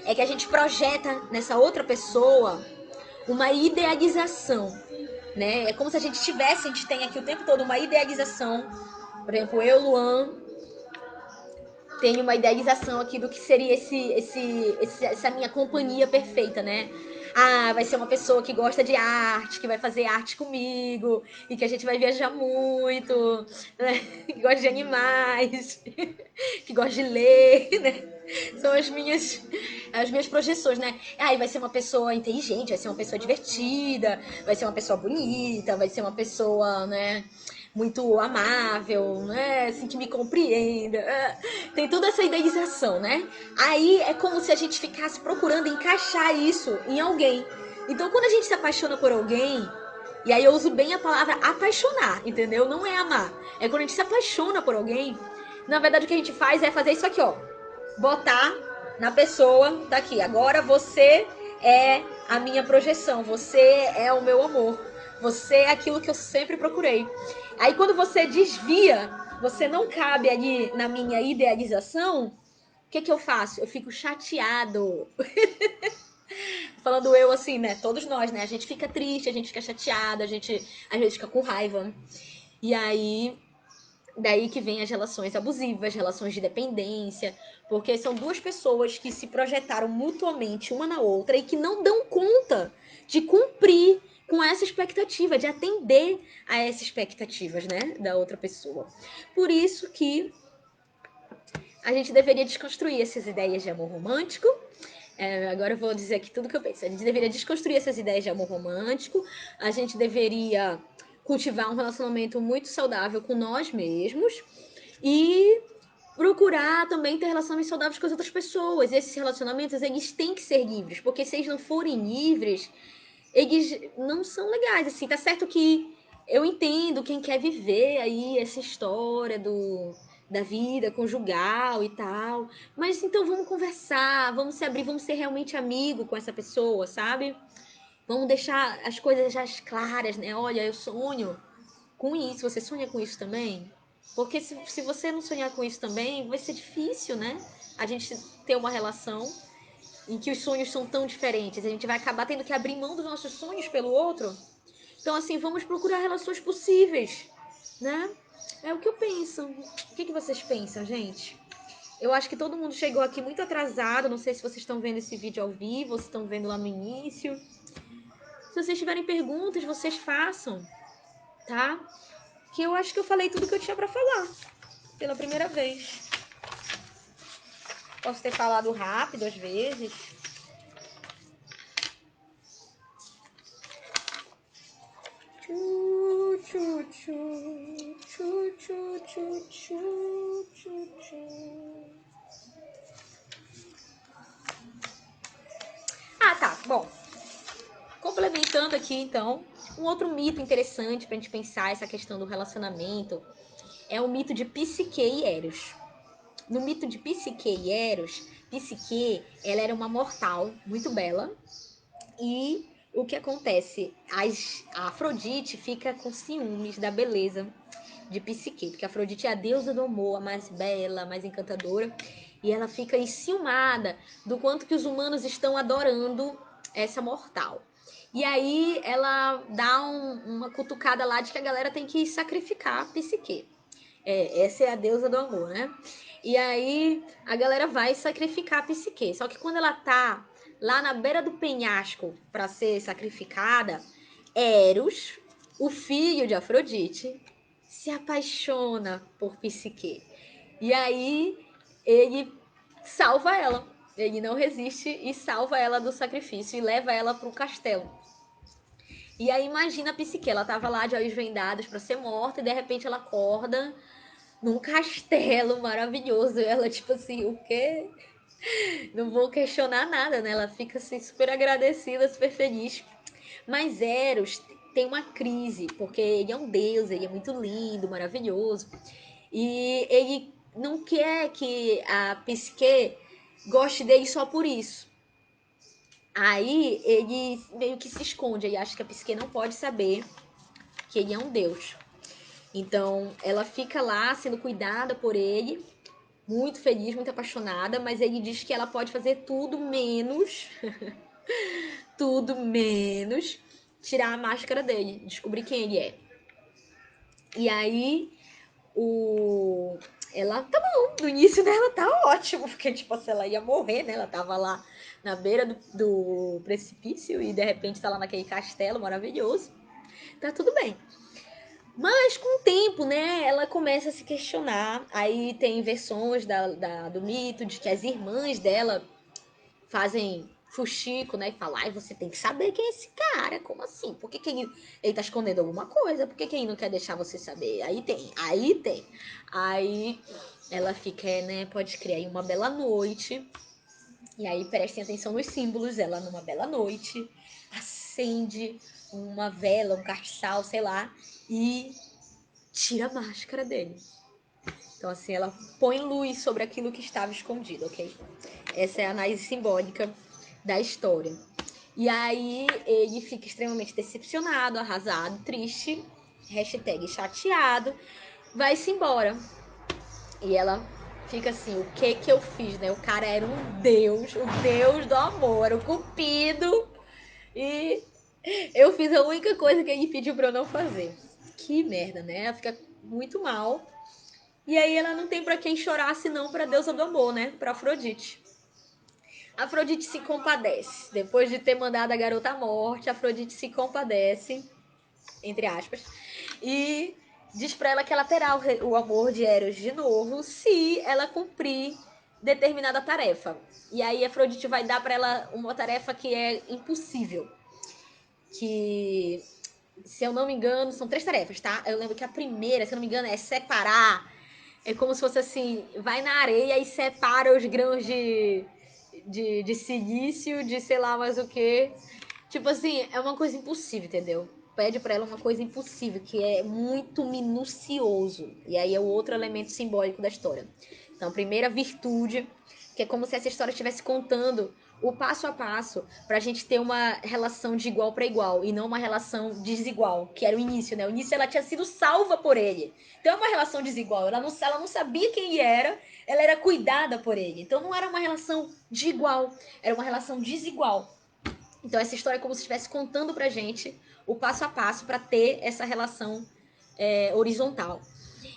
é que a gente projeta nessa outra pessoa uma idealização, né? É como se a gente tem aqui o tempo todo uma idealização. Por exemplo, eu, Luan, tenho uma idealização aqui do que seria essa minha companhia perfeita, né? Ah, vai ser uma pessoa que gosta de arte, que vai fazer arte comigo, e que a gente vai viajar muito, né? Que gosta de animais, que gosta de ler, né? São as minhas projeções, né? Aí vai ser uma pessoa inteligente, vai ser uma pessoa divertida, vai ser uma pessoa bonita, vai ser uma pessoa, né? Muito amável, né? Assim, que me compreenda. Tem toda essa idealização, né? Aí é como se a gente ficasse procurando encaixar isso em alguém. Então, quando a gente se apaixona por alguém, e aí eu uso bem a palavra apaixonar, entendeu? Não é amar. É quando a gente se apaixona por alguém, na verdade o que a gente faz é fazer isso aqui, ó. Botar na pessoa daqui. Agora você é a minha projeção, você é o meu amor. Você é aquilo que eu sempre procurei. Aí quando você desvia, você não cabe ali na minha idealização, o que eu faço? Eu fico chateado. Falando eu assim, né? Todos nós, né? A gente fica triste, a gente fica chateada, a gente às vezes fica com raiva. E aí, daí que vem as relações abusivas, relações de dependência, porque são duas pessoas que se projetaram mutuamente uma na outra e que não dão conta de cumprir com essa expectativa, de atender a essas expectativas, né, da outra pessoa. Por isso que a gente deveria desconstruir essas ideias de amor romântico. Agora eu vou dizer aqui tudo que eu penso. A gente deveria desconstruir essas ideias de amor romântico. A gente deveria cultivar um relacionamento muito saudável com nós mesmos e procurar também ter relacionamentos saudáveis com as outras pessoas. Esses relacionamentos, eles têm que ser livres, porque se eles não forem livres, eles não são legais, assim. Tá certo que eu entendo quem quer viver aí essa história da vida conjugal e tal, mas então vamos conversar, vamos se abrir, vamos ser realmente amigo com essa pessoa, sabe? Vamos deixar as coisas já claras, né? Olha, eu sonho com isso, você sonha com isso também? Porque se você não sonhar com isso também, vai ser difícil, né? A gente ter uma relação em que os sonhos são tão diferentes. A gente vai acabar tendo que abrir mão dos nossos sonhos pelo outro. Então, assim, vamos procurar relações possíveis, né? É o que eu penso. O que vocês pensam, gente? Eu acho que todo mundo chegou aqui muito atrasado. Não sei se vocês estão vendo esse vídeo ao vivo, ou se estão vendo lá no início. Se vocês tiverem perguntas, vocês façam, tá? Que eu acho que eu falei tudo que eu tinha pra falar pela primeira vez. Posso ter falado rápido às vezes. Ah, tá. Bom, complementando aqui, então, um outro mito interessante pra gente pensar essa questão do relacionamento é o mito de Psique e Eros. No mito de Psique e Eros, Psique, ela era uma mortal muito bela e o que acontece? A Afrodite fica com ciúmes da beleza de Psique, porque a Afrodite é a deusa do amor, a mais bela, a mais encantadora, e ela fica enciumada do quanto que os humanos estão adorando essa mortal. E aí ela dá uma cutucada lá de que a galera tem que sacrificar a Psique. Essa é a deusa do amor, né? E aí a galera vai sacrificar a Psique. Só que quando ela tá lá na beira do penhasco para ser sacrificada, Eros, o filho de Afrodite, se apaixona por Psique. E aí ele salva ela. Ele não resiste e salva ela do sacrifício e leva ela para o castelo. E aí imagina a Psique, ela tava lá de olhos vendados para ser morta e de repente ela acorda num castelo maravilhoso. Ela, tipo assim, o quê? Não vou questionar nada, né? Ela fica assim, super agradecida, super feliz. Mas Eros tem uma crise, porque ele é um deus, ele é muito lindo, maravilhoso. E ele não quer que a Psique goste dele só por isso. Aí ele meio que se esconde, ele acha que a Psique não pode saber que ele é um deus. Então ela fica lá sendo cuidada por ele, muito feliz, muito apaixonada, mas ele diz que ela pode fazer tudo menos, tudo menos tirar a máscara dele, descobrir quem ele é. E aí ela tá bom, no início dela tá ótimo, porque tipo, se ela ia morrer, né? Ela tava lá na beira do precipício e de repente tá lá naquele castelo maravilhoso. Tá tudo bem. Mas com o tempo, né, ela começa a se questionar. Aí tem versões do mito de que as irmãs dela fazem fuxico, né, e falam, ai, você tem que saber quem é esse cara, como assim? Por que ele tá escondendo alguma coisa? Por que ele não quer deixar você saber? Aí tem. Aí ela fica, né, pode criar aí uma bela noite. E aí prestem atenção nos símbolos. Ela numa bela noite acende uma vela, um castiçal, sei lá, e tira a máscara dele. Então, assim, ela põe luz sobre aquilo que estava escondido, ok? Essa é a análise simbólica da história. E aí ele fica extremamente decepcionado, arrasado, triste, hashtag chateado, vai-se embora. E ela fica assim, o que eu fiz, né? O cara era um deus, o deus do amor, era o cupido. E eu fiz a única coisa que ele pediu pra eu não fazer. Que merda, né? Ela fica muito mal. E aí ela não tem pra quem chorar senão pra deusa do amor, né? Pra Afrodite. Afrodite se compadece. Depois de ter mandado a garota à morte, Afrodite se compadece, entre aspas, e diz pra ela que ela terá o amor de Eros de novo se ela cumprir determinada tarefa. E aí Afrodite vai dar pra ela uma tarefa que é impossível. Que se eu não me engano, são 3 tarefas, tá? Eu lembro que a primeira, se eu não me engano, é separar. É como se fosse assim, vai na areia e separa os grãos de silício, de sei lá mais o que. Tipo assim, é uma coisa impossível, entendeu? Pede pra ela uma coisa impossível, que é muito minucioso. E aí é o outro elemento simbólico da história. Então, a primeira virtude, que é como se essa história estivesse contando o passo a passo pra gente ter uma relação de igual para igual e não uma relação desigual, que era o início, né? O início ela tinha sido salva por ele. Então é uma relação desigual. Ela não sabia quem ele ela era cuidada por ele. Então não era uma relação de igual, era uma relação desigual. Então essa história é como se estivesse contando pra gente o passo a passo para ter essa relação horizontal.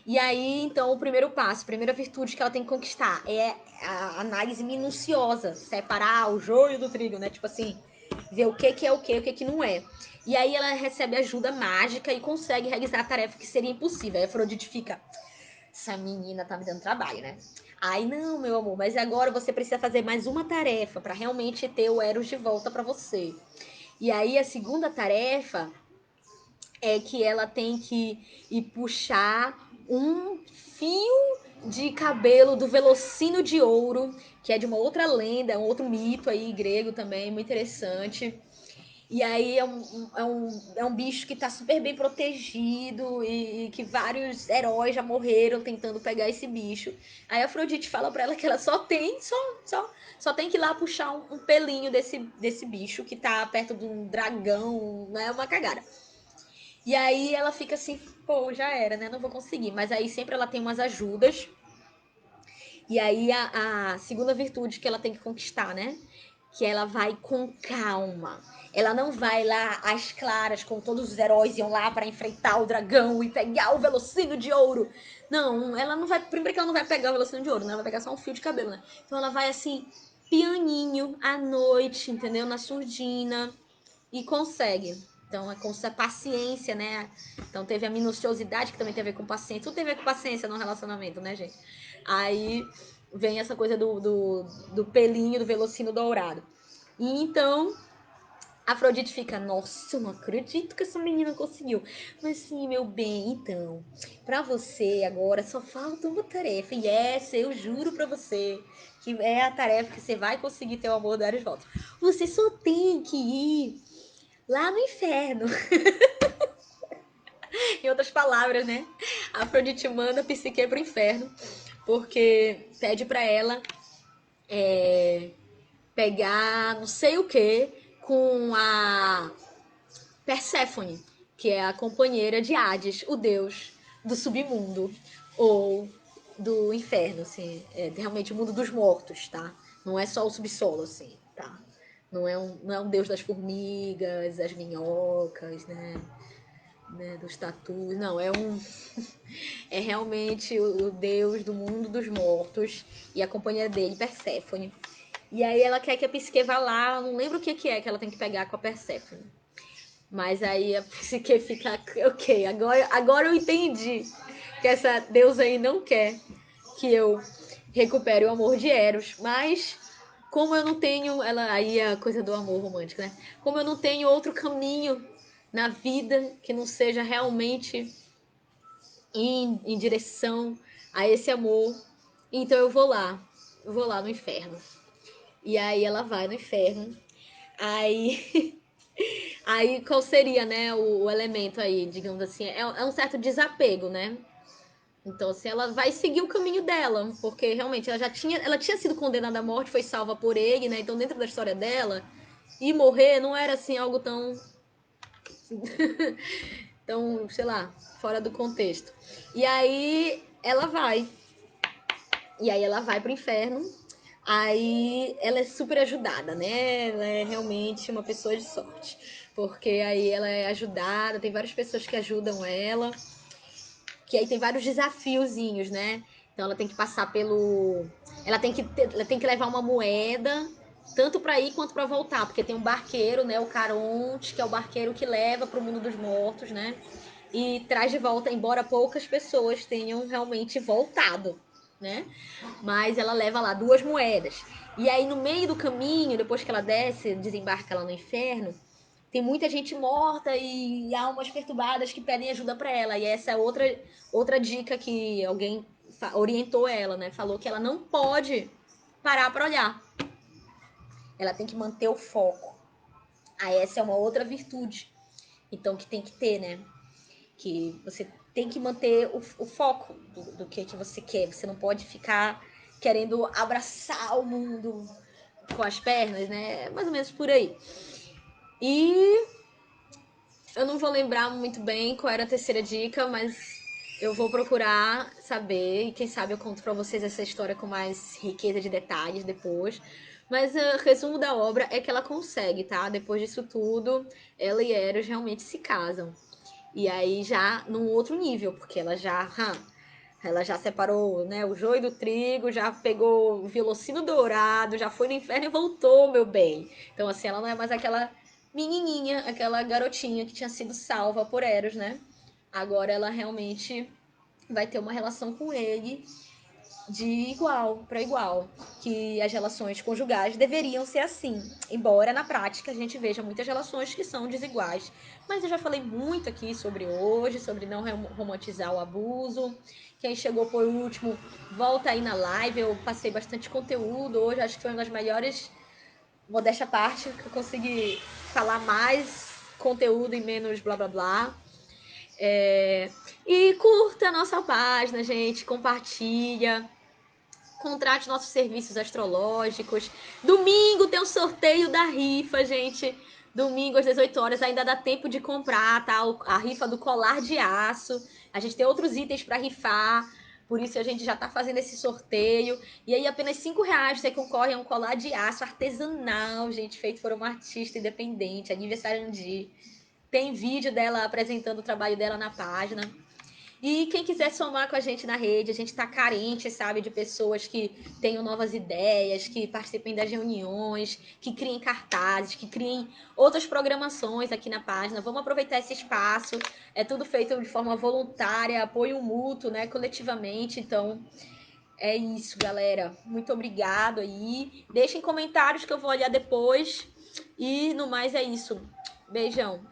E aí, então, o primeiro passo, a primeira virtude que ela tem que conquistar é a análise minuciosa, separar o joio do trigo, né? Tipo assim, ver o que é o que que não é. E aí ela recebe ajuda mágica e consegue realizar a tarefa que seria impossível. Aí a Afrodite fica, essa menina tá me dando trabalho, né? Aí, não, meu amor, mas agora você precisa fazer mais uma tarefa para realmente ter o Eros de volta para você. E aí a segunda tarefa é que ela tem que ir puxar um fio de cabelo do Velocino de Ouro, que é de uma outra lenda, um outro mito aí grego também, muito interessante. E aí é um bicho que tá super bem protegido e que vários heróis já morreram tentando pegar esse bicho. Aí a Afrodite fala pra ela que ela só tem que ir lá puxar um pelinho desse bicho que tá perto de um dragão, né? Uma cagada. E aí ela fica assim, pô, já era, né? Não vou conseguir. Mas aí sempre ela tem umas ajudas. E aí a segunda virtude que ela tem que conquistar, né? Que ela vai com calma. Ela não vai lá às claras, como todos os heróis iam lá para enfrentar o dragão e pegar o velocino de ouro. Não, ela não vai. Primeiro que ela não vai pegar o velocino de ouro, né? Ela vai pegar só um fio de cabelo, né? Então ela vai assim, pianinho, à noite, entendeu? Na surdina. E consegue. Então é com essa paciência, né? Então teve a minuciosidade, que também tem a ver com paciência. Tudo tem a ver com paciência no relacionamento, né, gente? Aí vem essa coisa do pelinho, do velocino dourado. E então a Afrodite fica, nossa, eu não acredito que essa menina conseguiu. Mas sim, meu bem, então, pra você agora só falta uma tarefa. E essa eu juro pra você que é a tarefa que você vai conseguir ter o amor do Ares volta. Você só tem que ir lá no inferno. Em outras palavras, né? A Afrodite manda a Psique pro inferno, porque pede pra ela pegar não sei o que com a Perséfone, que é a companheira de Hades, o deus do submundo, ou do inferno, assim, é realmente o mundo dos mortos, tá? Não é só o subsolo, assim, tá? Não é um deus das formigas, das minhocas, né, dos tatus, não, é realmente o deus do mundo dos mortos e a companheira dele, Perséfone. E aí ela quer que a Psique vá lá, eu não lembro o que é que ela tem que pegar com a Perséfone. Mas aí a Psique fica, ok, agora eu entendi que essa deusa aí não quer que eu recupere o amor de Eros, mas como eu não tenho, ela aí é a coisa do amor romântico, né? Como eu não tenho outro caminho na vida que não seja realmente em direção a esse amor, então eu vou lá no inferno. E aí ela vai no inferno. Aí aí qual seria, né, o elemento aí, digamos assim, é um certo desapego, né? Então, assim, ela vai seguir o caminho dela, porque realmente ela tinha sido condenada à morte, foi salva por ele, né? Então, dentro da história dela, e morrer não era assim algo tão, sei lá, fora do contexto. E aí ela vai. E aí ela vai pro inferno. Aí ela é super ajudada, né? Ela é realmente uma pessoa de sorte. Porque aí ela é ajudada, tem várias pessoas que ajudam ela. Que aí tem vários desafiozinhos, né? Então ela tem que passar pelo. Ela tem que levar uma moeda, tanto para ir quanto para voltar, porque tem um barqueiro, né? O Caronte, que é o barqueiro que leva para o mundo dos mortos, né? E traz de volta, embora poucas pessoas tenham realmente voltado, né? Mas ela leva lá 2 moedas. E aí no meio do caminho, depois que ela desce, desembarca lá no inferno, tem muita gente morta e almas perturbadas que pedem ajuda para ela. E essa é outra dica que alguém orientou ela, né? Falou que ela não pode parar para olhar. Ela tem que manter o foco. Aí essa é uma outra virtude. Então que tem que ter, né? Que você tem que manter o foco do que você quer. Você não pode ficar querendo abraçar o mundo com as pernas, né? Mais ou menos por aí. E eu não vou lembrar muito bem qual era a terceira dica, mas eu vou procurar saber e quem sabe eu conto para vocês essa história com mais riqueza de detalhes depois. Mas o resumo da obra é que ela consegue, tá? Depois disso tudo, ela e Eros realmente se casam. E aí já num outro nível, porque ela já separou, né, o joio do trigo, já pegou o velocino dourado, já foi no inferno e voltou, meu bem. Então assim, ela não é mais aquela menininha, aquela garotinha que tinha sido salva por Eros, né? Agora ela realmente vai ter uma relação com ele de igual para igual, que as relações conjugais deveriam ser assim, embora na prática a gente veja muitas relações que são desiguais. Mas eu já falei muito aqui sobre hoje, sobre não romantizar o abuso. Quem chegou por último, volta aí na live, eu passei bastante conteúdo hoje, acho que foi uma das melhores, modéstia à parte, que eu consegui falar mais conteúdo e menos blá blá blá. E curta a nossa página, gente, compartilha. Contrate nossos serviços astrológicos. Domingo tem o sorteio da rifa, gente. Domingo às 18 horas ainda dá tempo de comprar, tá? A rifa do colar de aço. A gente tem outros itens para rifar. Por isso a gente já tá fazendo esse sorteio. E aí, apenas R$ 5 você concorre a um colar de aço artesanal, gente, feito por uma artista independente, aniversariante. Tem vídeo dela apresentando o trabalho dela na página. E quem quiser somar com a gente na rede, a gente tá carente, sabe, de pessoas que tenham novas ideias, que participem das reuniões, que criem cartazes, que criem outras programações aqui na página. Vamos aproveitar esse espaço. É tudo feito de forma voluntária, apoio mútuo, né, coletivamente. Então, é isso, galera. Muito obrigado aí. Deixem comentários que eu vou olhar depois. E no mais é isso. Beijão.